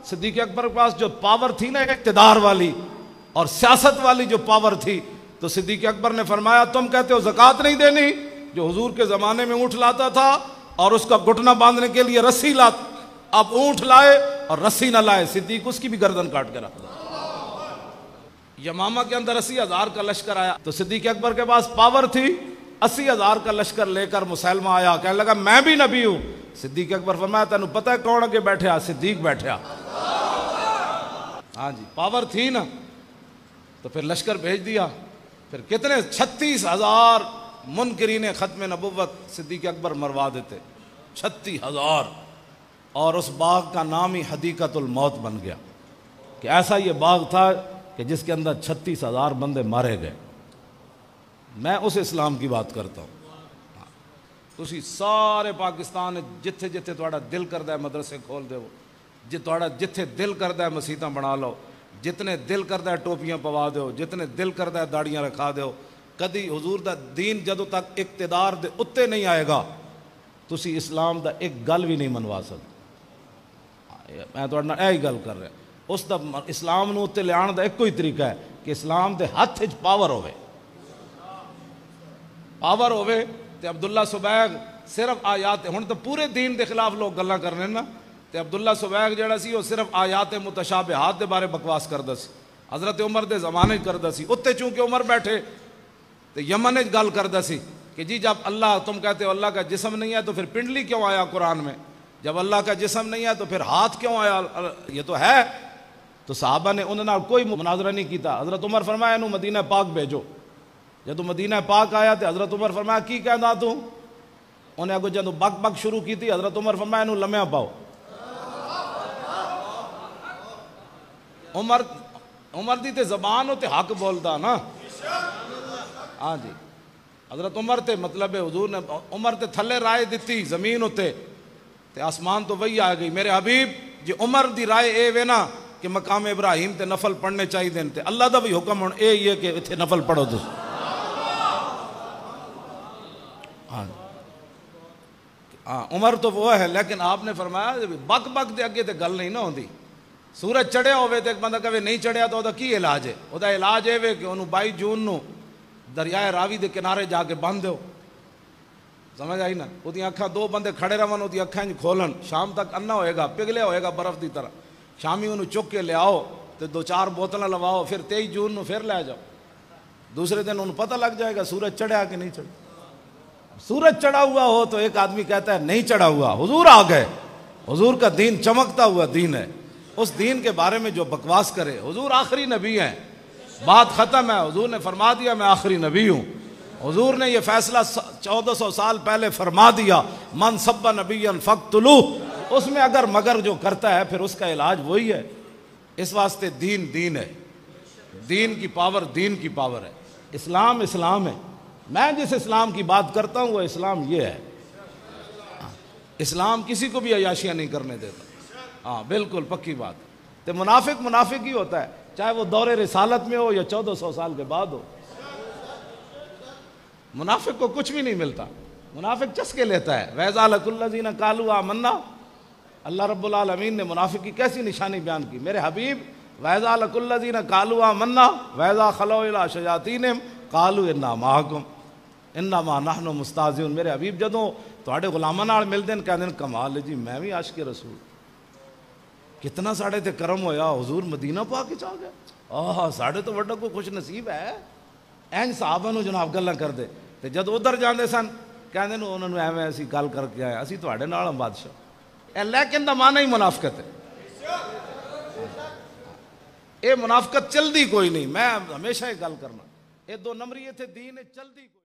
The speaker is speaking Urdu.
صدیق اکبر کے پاس جو پاور تھی نا اقتدار والی اور سیاست والی جو پاور تھی، تو صدیق اکبر نے فرمایا تم کہتے ہو زکوٰۃ نہیں دینی، جو حضور کے زمانے میں اونٹ لاتا تھا اور اس کا گھٹنا باندھنے کے لیے رسی لاتا، اب اونٹ لائے اور رسی نہ لائے، صدیق اس کی بھی گردن کاٹ کے رکھ دیا۔ یمامہ کے اندر 80,000 کا لشکر آیا تو صدیق اکبر کے پاس پاور تھی، 80,000 کا لشکر لے کر مسلمہ آیا، کہنے لگا میں بھی نبی ہوں۔ صدیق اکبر فرمایا تینوں پتہ ہے کون اگے بیٹھا؟ صدیق بیٹھا۔ ہاں جی، پاور تھی نا، تو پھر لشکر بھیج دیا۔ پھر کتنے 36,000 منکرین ختم نبوت صدیق اکبر مروا دیتے، 36,000، اور اس باغ کا نام ہی حدیقۃ الموت بن گیا کہ ایسا یہ باغ تھا کہ جس کے اندر 36,000 بندے مارے گئے۔ میں اس اسلام کی بات کرتا ہوں۔ تسی سارے پاکستان جتھے جتھے تہاڈا دل کردا ہے مدرسے کھول دیو، جتھے دل کردا ہے مسیتاں بنا لو، جتنے دل کردا ہے ٹوپیاں پوا دیو، جتنے دل کردا ہے داڑیاں رکھا دیو۔ کدی حضور دا دین جدوں تک اقتدار دے اتے نہیں آئے گا تسی اسلام دا ایک گل بھی نہیں منوا سکتے۔ میں تہاڈے نال ایہی گل کر رہا، اس دا اسلام نو تے لیان دا ایک کوئی طریقہ ہے کہ اسلام دے ہاتھ وچ پاور ہوے تے عبداللہ سبیغ صرف آیات، ہن تو پورے دین دے خلاف لوگ گلاں کر رہے ہیں نا، تے عبداللہ سبیغ جڑا سی وہ صرف آیات متشابہات دے بارے بکواس کردا سی، حضرت عمر دے زمانے کردا سی، اتے چونکہ عمر بیٹھے تے یمن وچ گل کردا سی کہ جی جب اللہ، تم کہتے ہو اللہ کا جسم نہیں ہے تو پھر پنڈلی کیوں آیا قرآن میں؟ جب اللہ کا جسم نہیں ہے تو پھر ہاتھ کیوں آیا؟ یہ تو ہے۔ تو صحابہ نے انہوں نے کوئی مناظرہ نہیں کیتا۔ حضرت عمر فرمایا انہوں مدینہ پاک بھیجو۔ جب مدینہ پاک آیا تو حضرت عمر فرمایا کی کہنا تو؟ انہیں اگو جب بک بک شروع کی تھی، حضرت عمر فرمایا انہوں لمحہ پاؤ۔ عمر دی تے زبان ہوتے حق بولدا نا۔ ہاں جی، حضرت عمر تے مطلب حضور نے عمر تے تھلے رائے دیتی زمین ہوتے تے آسمان تو وہی آ گئی۔ میرے حبیب جی عمر دی رائے اے وے نا کہ مقام ابراہیم تے نفل پڑھنے چاہیے دین تے اللہ دا بھی حکم ہن اے ہی ہے کہ اتنے نفل پڑھو تو۔ ہاں عمر تو وہ ہے، لیکن آپ نے فرمایا بک بک دے اگے تے گل نہیں نہ ہوندی۔ سورج چڑھیا ہوئے تے ایک بندہ کہے نہیں چڑھیا تو دا کی علاج ہے؟ او دا علاج اے وے کہ انہوں 22 جون نو دریائے راوی دے کنارے جا کے باندھ دیو۔ سمجھ آئی نا؟ وہ دی اکھاں دو بندے کھڑے رہن، وہ دی اکھاں کھولن، شام تک انا ہوئے گا، پگھلیا ہوئے گا برف دی طرح، شامی انہوں چک کے لے آؤ تو 2-4 بوتلیں لواؤ، پھر 23 جون نو پھر لے جاؤ، دوسرے دن انہوں پتہ لگ جائے گا سورج چڑھا کہ نہیں چڑھا۔ سورج چڑھا ہوا ہو تو ایک آدمی کہتا ہے نہیں چڑھا ہوا، حضور آ گئے، حضور کا دین چمکتا ہوا دین ہے، اس دین کے بارے میں جو بکواس کرے، حضور آخری نبی ہیں، بات ختم ہے، حضور نے فرما دیا میں آخری نبی ہوں۔ حضور نے یہ فیصلہ 1400 سال پہلے فرما دیا، من سب نبیا فاقتلوہ، اس میں اگر مگر جو کرتا ہے پھر اس کا علاج وہی ہے۔ اس واسطے دین دین ہے، دین کی پاور ہے، اسلام اسلام ہے۔ میں جس اسلام کی بات کرتا ہوں وہ اسلام یہ ہے، اسلام کسی کو بھی عیاشیاں نہیں کرنے دیتا۔ ہاں بالکل پکی بات۔ تو منافق ہی ہوتا ہے، چاہے وہ دور رسالت میں ہو یا 1400 سال کے بعد ہو، منافق کو کچھ بھی نہیں ملتا، منافق چسکے لیتا ہے۔ وَإِذَا لَقُوا الَّذِينَ قَالُوا آمَنَّا، اللہ رب العالمین نے منافق کی کیسی نشانی بیان کی۔ میرے حبیب وَإِذَا لَقُوا الَّذِينَ قَالُوا آمَنَّا وَإِذَا خَلَوْا إِلَىٰ شَيَاطِینِهِمْ قَالُوا إِنَّا مَعَكُمْ إِنَّمَا نَحْنُ مُسْتَهْزِئُونَ۔ میرے حبیب جدوں تواڈے غلاماں نال ملدے ہیں کہندے ہیں کمال ہے جی میں بھی عاشق رسول، کتنا ساڑے تے کرم ہویا، حضور مدینہ پاک وچ آ گئے، آہ ساڑے تو وڈا کوئی خوش نصیب ہے۔ این صحابہ نو جناب گلاں کردے تے جد ادھر جاندے سن کہندے نے انہاں نو ایویں اسی گل کر کے آئے اسی تواڈے نال ہم بادشاہ، لیکن دا معنی ہی منافقت ہے۔ اے منافقت چلدی کوئی نہیں، میں ہمیشہ یہ گل کرنا، اے 2 نمبری تے دین چلدی کوئی